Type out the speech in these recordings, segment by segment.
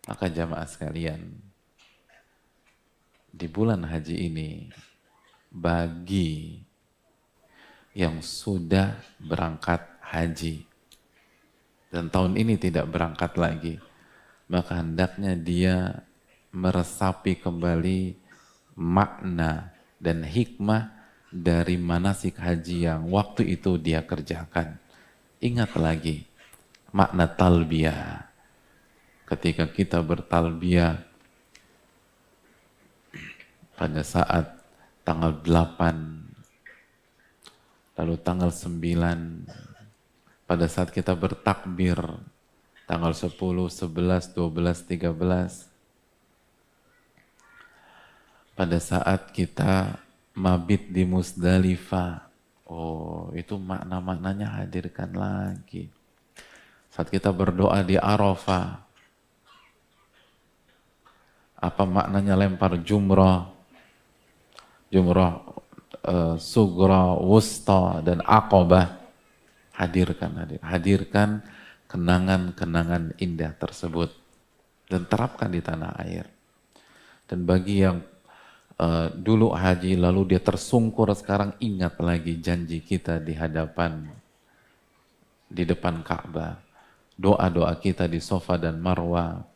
Maka jamaah sekalian, di bulan haji ini, bagi yang sudah berangkat haji dan tahun ini tidak berangkat lagi, maka hendaknya dia meresapi kembali makna dan hikmah dari manasik haji yang waktu itu dia kerjakan. Ingat lagi makna talbiyah. Ketika kita bertalbiyah pada saat tanggal 8, lalu tanggal 9, pada saat kita bertakbir tanggal 10, 11, 12, 13, pada saat kita mabit di Musdalifah, oh itu makna-maknanya hadirkan lagi. Saat kita berdoa di Arafah, apa maknanya lempar jumrah, jumrah sugra, wusta, dan aqabah. Hadirkan kenangan-kenangan indah tersebut dan terapkan di tanah air. Dan bagi yang dulu haji lalu dia tersungkur, sekarang ingat lagi janji kita di hadapan, di depan Ka'bah, doa-doa kita di Safa dan Marwa.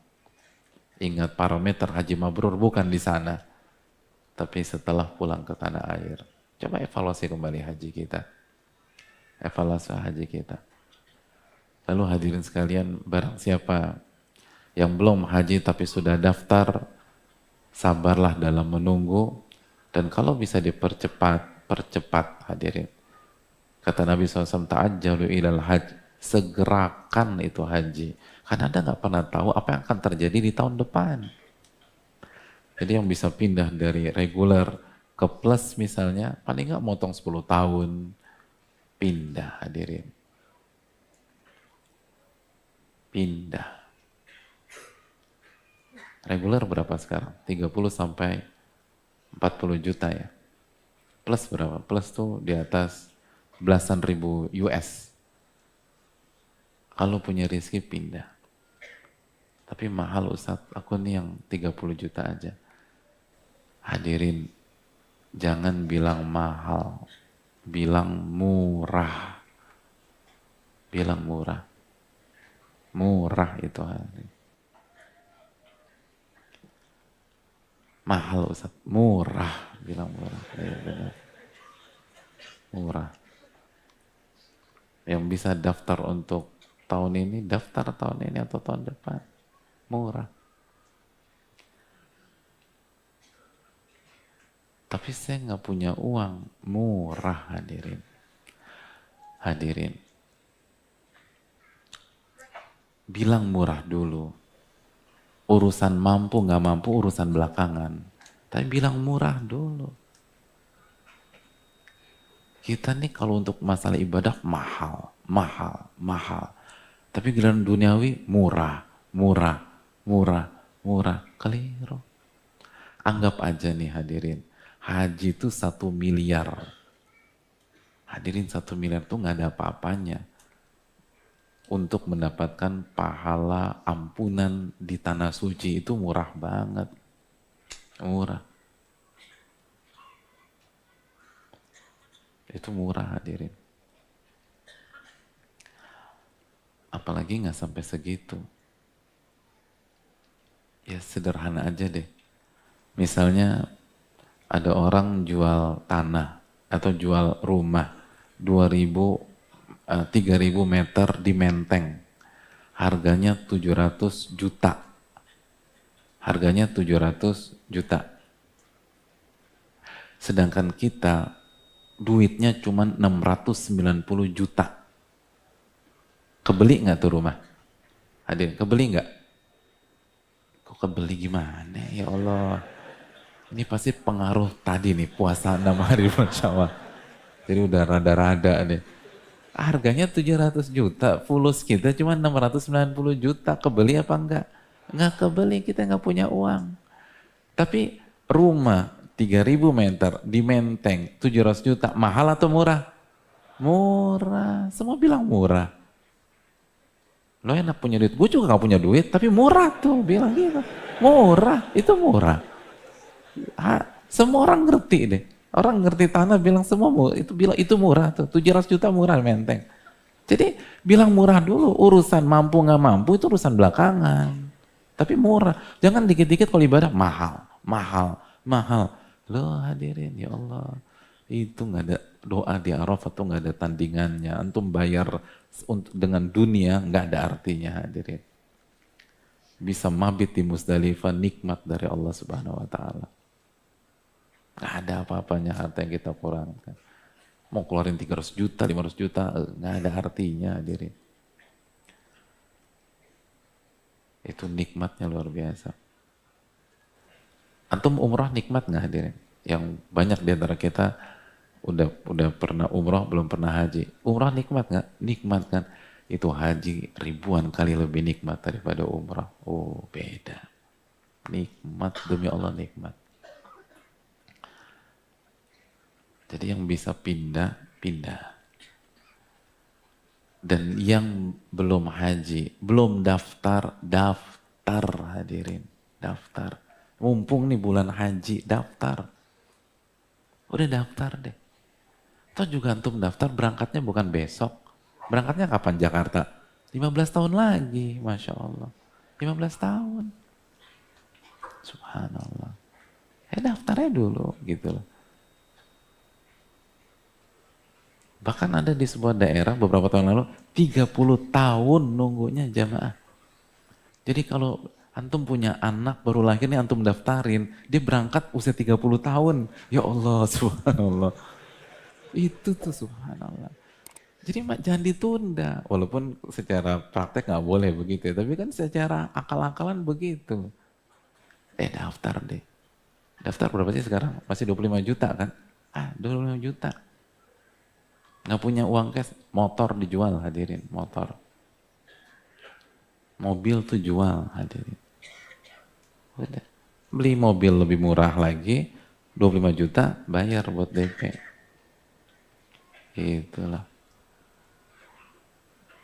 Ingat parameter haji mabrur bukan di sana, tapi setelah pulang ke tanah air. Coba evaluasi kembali haji kita. Evaluasi haji kita. Lalu hadirin sekalian, barang siapa yang belum haji tapi sudah daftar, sabarlah dalam menunggu, dan kalau bisa dipercepat, percepat hadirin. Kata Nabi SAW, ta'ajjalu ilal hajj, segerakan itu haji. Karena Anda nggak pernah tahu apa yang akan terjadi di tahun depan. Jadi yang bisa pindah dari reguler ke plus misalnya, paling nggak motong 10 tahun, pindah hadirin. Pindah. Reguler berapa sekarang? 30 sampai 40 juta ya. Plus berapa? Plus tuh di atas belasan ribu US. Kalau punya rezeki pindah. Tapi mahal Ustaz, aku nih yang 30 juta aja. Hadirin, jangan bilang mahal, bilang murah. Bilang murah. Murah itu hadirin. Mahal Ustaz, murah, bilang murah. Ya, benar. Murah. Yang bisa daftar untuk tahun ini, daftar tahun ini atau tahun depan. Murah. Tapi saya nggak punya uang. Murah hadirin. Hadirin. Bilang murah dulu. Urusan mampu nggak mampu urusan belakangan. Tapi bilang murah dulu. Kita nih kalau untuk masalah ibadah mahal, mahal, mahal. Tapi giliran duniawi murah, murah, murah, murah. Keliru. Anggap aja nih hadirin, haji itu 1 miliar. Hadirin 1 miliar tuh nggak ada apa-apanya untuk mendapatkan pahala ampunan di tanah suci, itu murah banget. Murah. Itu murah hadirin. Apalagi nggak sampai segitu. Ya sederhana aja deh. Misalnya ada orang jual tanah atau jual rumah 2000, 3000 meter di Menteng. Harganya 700 juta. Harganya 700 juta. Sedangkan kita duitnya cuma 690 juta. Kebeli nggak tuh rumah? Hadirin, kebeli nggak? Kok kebeli gimana? Ya Allah. Ini pasti pengaruh tadi nih, puasa 6 hari Masya Allah. Jadi udah rada-rada nih. Harganya 700 juta, fulus kita cuma 690 juta. Kebeli apa enggak? Enggak kebeli, kita enggak punya uang. Tapi rumah 3000 meter di Menteng 700 juta, mahal atau murah? Murah, semua bilang murah. Lo enak punya duit, gue juga gak punya duit, tapi murah tuh, bilang gitu. Murah, itu murah. Semua orang ngerti deh. Orang ngerti tanah bilang semua itu bilang itu murah tuh, 700 juta murah menteng. Jadi bilang murah dulu, urusan mampu nggak mampu itu urusan belakangan. Tapi murah, jangan dikit-dikit kalau ibadah mahal, mahal, mahal. Loh hadirin ya Allah, itu nggak ada doa di Arafah tuh nggak ada tandingannya. Antum bayar dengan dunia nggak ada artinya hadirin. Bisa mabit di Musdalifah nikmat dari Allah Subhanahu Wa Taala. Nggak ada apa-apanya harta yang kita kurangkan. Mau keluarin 300 juta, 500 juta, nggak ada artinya hadirin. Itu nikmatnya luar biasa. Antum umrah nikmat nggak hadirin? Yang banyak di antara kita udah pernah umrah, belum pernah haji. Umrah nikmat nggak? Nikmat kan? Itu haji ribuan kali lebih nikmat daripada umrah. Oh beda. Nikmat, demi Allah nikmat. Jadi yang bisa pindah, pindah. Dan yang belum haji, belum daftar, daftar hadirin. Daftar. Mumpung nih bulan haji, daftar. Udah daftar deh. Toh juga antum daftar berangkatnya bukan besok. Berangkatnya kapan Jakarta? 15 tahun lagi, Masya Allah. 15 tahun. Subhanallah. Daftarnya dulu gitu loh. Bahkan ada di sebuah daerah beberapa tahun lalu 30 tahun nunggunya jamaah. Jadi kalau antum punya anak baru lahir nih antum daftarin, dia berangkat usia 30 tahun. Ya Allah, subhanallah. Itu tuh subhanallah. Jadi jangan ditunda. Walaupun secara praktek nggak boleh begitu ya, tapi kan secara akal-akalan begitu. Daftar deh. Daftar berapa sih sekarang? Masih 25 juta kan? 25 juta. Nggak punya uang cash, motor dijual hadirin, motor. Mobil tuh jual hadirin. Udah. Beli mobil lebih murah lagi, 25 juta bayar buat DP. Itulah.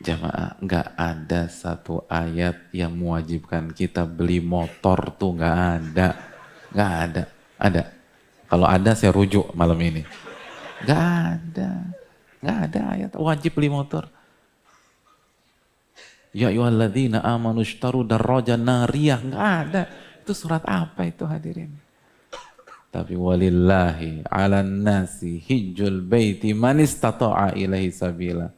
Jamaah, nggak ada satu ayat yang mewajibkan kita beli motor tuh nggak ada. Nggak ada. Ada. Kalau ada saya rujuk malam ini. Nggak ada. Nggak ada ayat wajib beli motor. Ya ayyuhalladzina amanu ishtaru darrajan nariyah. Nggak ada. Itu surat apa itu hadirin? Tapi walillahi ala nasi hijjul baiti man istata'a ilaihi sabila.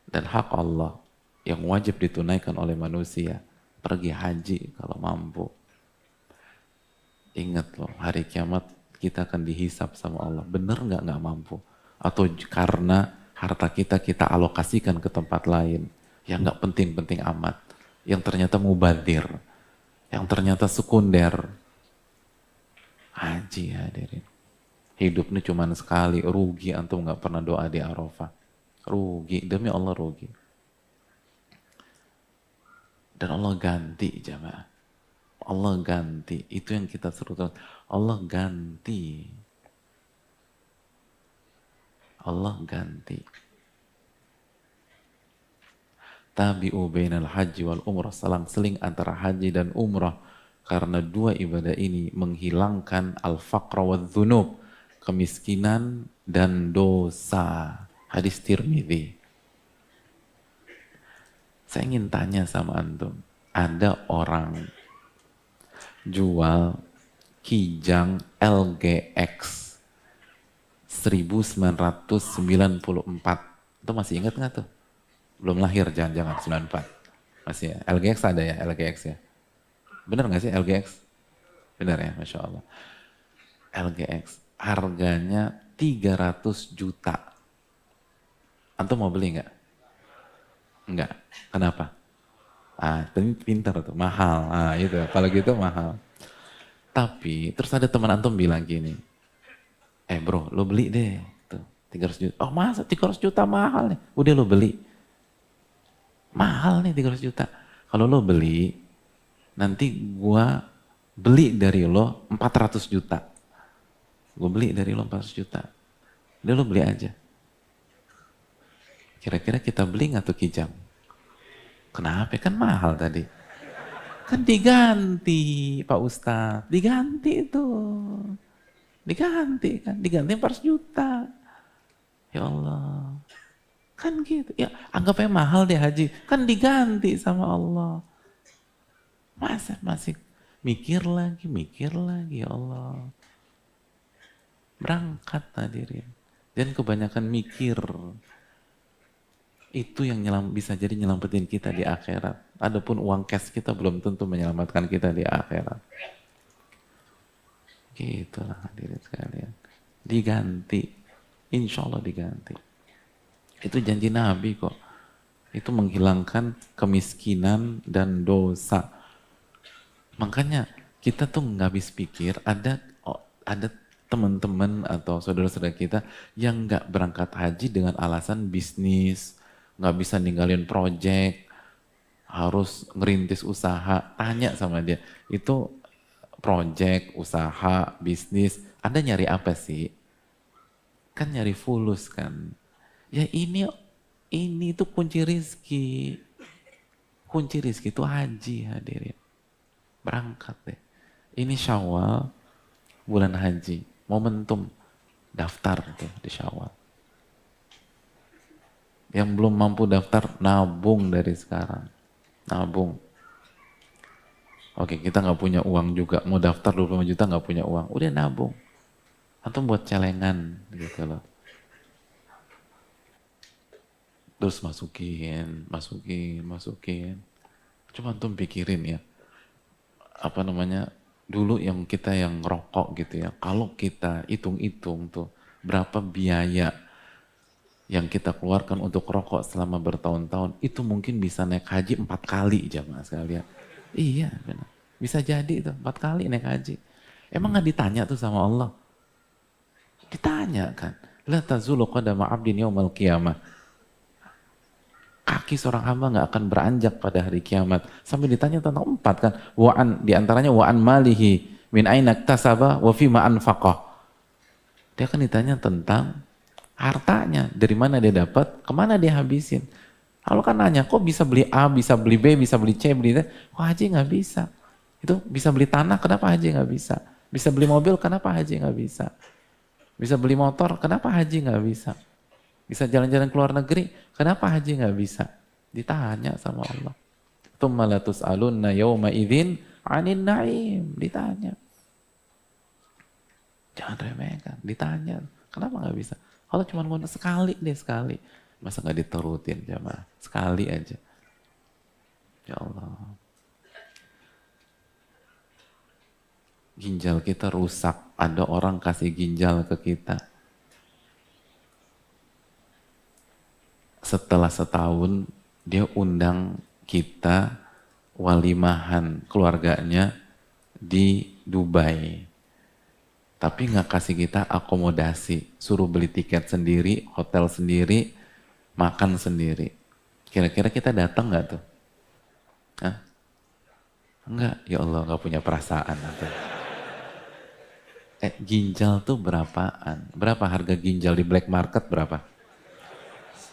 Dan hak Allah yang wajib ditunaikan oleh manusia. Pergi haji kalau mampu. Ingat loh, hari kiamat kita akan dihisap sama Allah. Bener nggak mampu? Atau karena harta kita alokasikan ke tempat lain yang nggak penting-penting amat, yang ternyata mubadir, yang ternyata sekunder. Haji hadirin. Hidup ini cuma sekali, rugi antum nggak pernah doa di Arafah. Rugi, demi Allah rugi. Dan Allah ganti jamaah. Allah ganti, itu yang kita seru terus. Allah ganti. Allah ganti. Tabi'u bainal haji wal umrah, selang-seling antara haji dan umrah. Karena dua ibadah ini menghilangkan al-faqra wa dzunub, kemiskinan dan dosa. Hadis Tirmidzi. Saya ingin tanya sama antum, ada orang jual Kijang LGX 1994. Itu masih ingat nggak tuh? Belum lahir jangan-jangan 94. Masih ya? LGX ada ya LGX ya? Bener nggak sih LGX? Bener ya, Masya Allah. LGX harganya 300 juta. Antum mau beli nggak? Enggak. Kenapa? Pintar tuh, mahal. Itu. Kalau gitu mahal. Tapi terus ada teman antum bilang gini, bro, lo beli deh, tuh 300 juta. Oh masa 300 juta mahal nih? Udah lo beli. Mahal nih 300 juta. Kalau lo beli, nanti gua beli dari lo 400 juta. Gue beli dari lo 400 juta. Udah lo beli aja. Kira-kira kita beli nggak tuh Kijang? Kenapa? Kan mahal tadi. Kan diganti Pak Ustadz, diganti itu. Diganti kan, diganti 400 juta. Ya Allah. Kan gitu. Ya anggapnya mahal deh haji. Kan diganti sama Allah. Masa masih mikir lagi ya Allah. Berangkat hadirin. Dan kebanyakan mikir. Itu yang bisa jadi nyelamatin kita di akhirat. Adapun uang cash kita belum tentu menyelamatkan kita di akhirat. Gitulah hadirin sekalian. Diganti. Insya Allah diganti. Itu janji Nabi kok. Itu menghilangkan kemiskinan dan dosa. Makanya kita tuh nggak habis pikir ada teman-teman atau saudara-saudara kita yang nggak berangkat haji dengan alasan bisnis, nggak bisa ninggalin project, harus ngerintis usaha. Tanya sama dia, itu project, usaha, bisnis, Anda nyari apa sih? Kan nyari fulus kan. Ya ini tuh kunci rizki. Kunci rizki itu haji hadirin. Berangkat deh. Ini Syawal, bulan haji. Momentum, daftar tuh di Syawal. Yang belum mampu daftar, nabung dari sekarang. Nabung. Oke, kita nggak punya uang juga. Mau daftar 25 juta nggak punya uang. Udah nabung. Atau buat celengan gitu loh. Terus masukin. Coba antum pikirin ya. Apa namanya, dulu yang kita yang rokok gitu ya, kalau kita hitung-hitung tuh berapa biaya yang kita keluarkan untuk rokok selama bertahun-tahun, itu mungkin bisa naik haji 4 kali jamaah sekalian. Iya benar, bisa jadi itu 4 kali naik haji. Emang gak ditanya tuh sama Allah? Ditanya kan, la tazulu qadama abdin yaumal qiyamah. Kaki seorang hamba nggak akan beranjak pada hari kiamat. Sampai ditanya tentang 4 kan. Diantaranya wa'an malihi min aina iktasaba wa fima anfaqah. Dia akan ditanya tentang hartanya. Dari mana dia dapat, kemana dia habisin. Kalau kan nanya, kok bisa beli A, bisa beli B, bisa beli C, beli D. Kok haji nggak bisa? Itu bisa beli tanah, kenapa haji nggak bisa? Bisa beli mobil, kenapa haji nggak bisa? Bisa beli motor, kenapa haji nggak bisa? Bisa jalan-jalan ke luar negeri, kenapa haji nggak bisa? Ditanya sama Allah. Tsumma latus'alunna yawma idzin 'anin na'im. Ditanya. Jangan remehkan, ditanya. Kenapa nggak bisa? Allah cuma ngomong sekali deh, sekali. Masa nggak diterutin jamaah? Sekali aja. Ya Allah. Ginjal kita rusak, ada orang kasih ginjal ke kita. Setelah setahun dia undang kita walimahan keluarganya di Dubai. Tapi nggak kasih kita akomodasi, suruh beli tiket sendiri, hotel sendiri, makan sendiri. Kira-kira kita datang nggak tuh? Hah? Enggak, ya Allah nggak punya perasaan. Atau. Ginjal tuh berapaan? Berapa harga ginjal di black market berapa?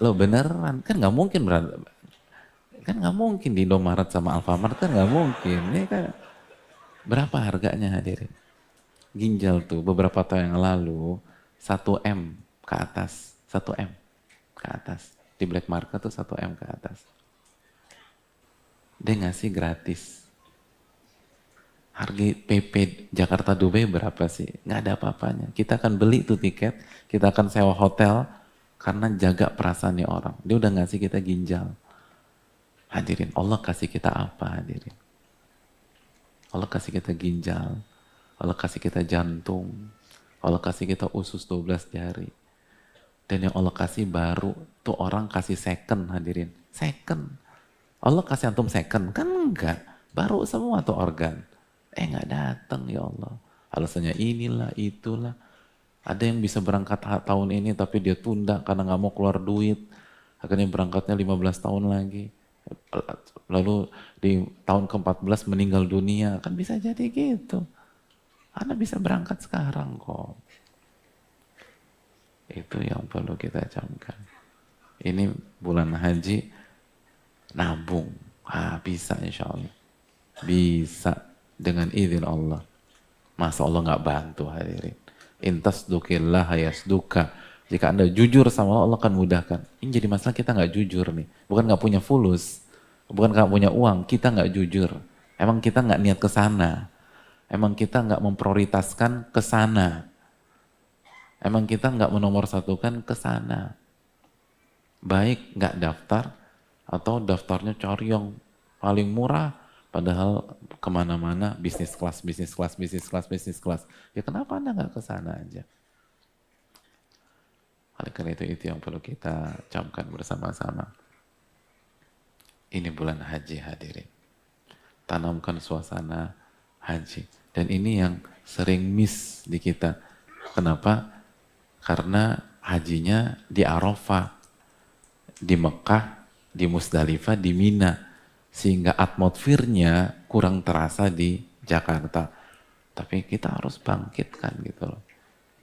Lo beneran, kan nggak mungkin kan nggak mungkin di Indomaret sama Alfamart kan nggak mungkin. Ini kan berapa harganya hadirin? Ginjal tuh beberapa tahun yang lalu 1 M ke atas, 1 M ke atas. Di black market tuh 1 M ke atas. Dia ngasih gratis. Harga PP Jakarta Dubai berapa sih? Nggak ada apa-apanya. Kita akan beli tuh tiket, kita akan sewa hotel, karena jaga perasaan nih orang. Dia udah ngasih kita ginjal. Hadirin, Allah kasih kita apa hadirin? Allah kasih kita ginjal. Allah kasih kita jantung. Allah kasih kita usus 12 jari. Dan yang Allah kasih baru, tuh orang kasih second hadirin. Second. Allah kasih antum second? Kan enggak. Baru semua tuh organ. Nggak datang ya Allah. Alasannya inilah, itulah. Ada yang bisa berangkat tahun ini tapi dia tunda karena nggak mau keluar duit. Akhirnya berangkatnya 15 tahun lagi. Lalu di tahun ke-14 meninggal dunia. Kan bisa jadi gitu. Anda bisa berangkat sekarang kok. Itu yang perlu kita camkan. Ini bulan haji, nabung. Bisa insya Allah. Bisa dengan izin Allah. Masa Allah nggak bantu hadirin. Intas dukillah yasduka. Jika Anda jujur sama Allah akan mudahkan. Ini jadi masalah kita nggak jujur nih. Bukan nggak punya fulus. Bukan nggak punya uang. Kita nggak jujur. Emang kita nggak niat ke sana. Emang kita nggak memprioritaskan ke sana. Emang kita nggak menomorsatukan ke sana. Baik nggak daftar atau daftarnya cari yang paling murah, padahal kemana-mana bisnis kelas, bisnis kelas, bisnis kelas, bisnis kelas. Ya kenapa Anda nggak ke sana aja? Oleh karena itu yang perlu kita camkan bersama-sama. Ini bulan haji hadirin. Tanamkan suasana haji. Dan ini yang sering miss di kita. Kenapa? Karena hajinya di Arafah, di Mekah, di Musdalifah, di Mina. Sehingga atmosfernya kurang terasa di Jakarta. Tapi kita harus bangkitkan gitu loh.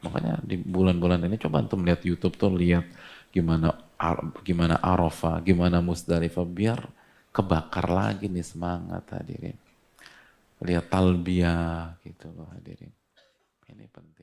Makanya di bulan-bulan ini coba untuk melihat YouTube tuh, lihat gimana Arafah, gimana Musdalifah, biar kebakar lagi nih semangat hadirin. Lihat talbiyah gitu loh hadirin. Ini penting.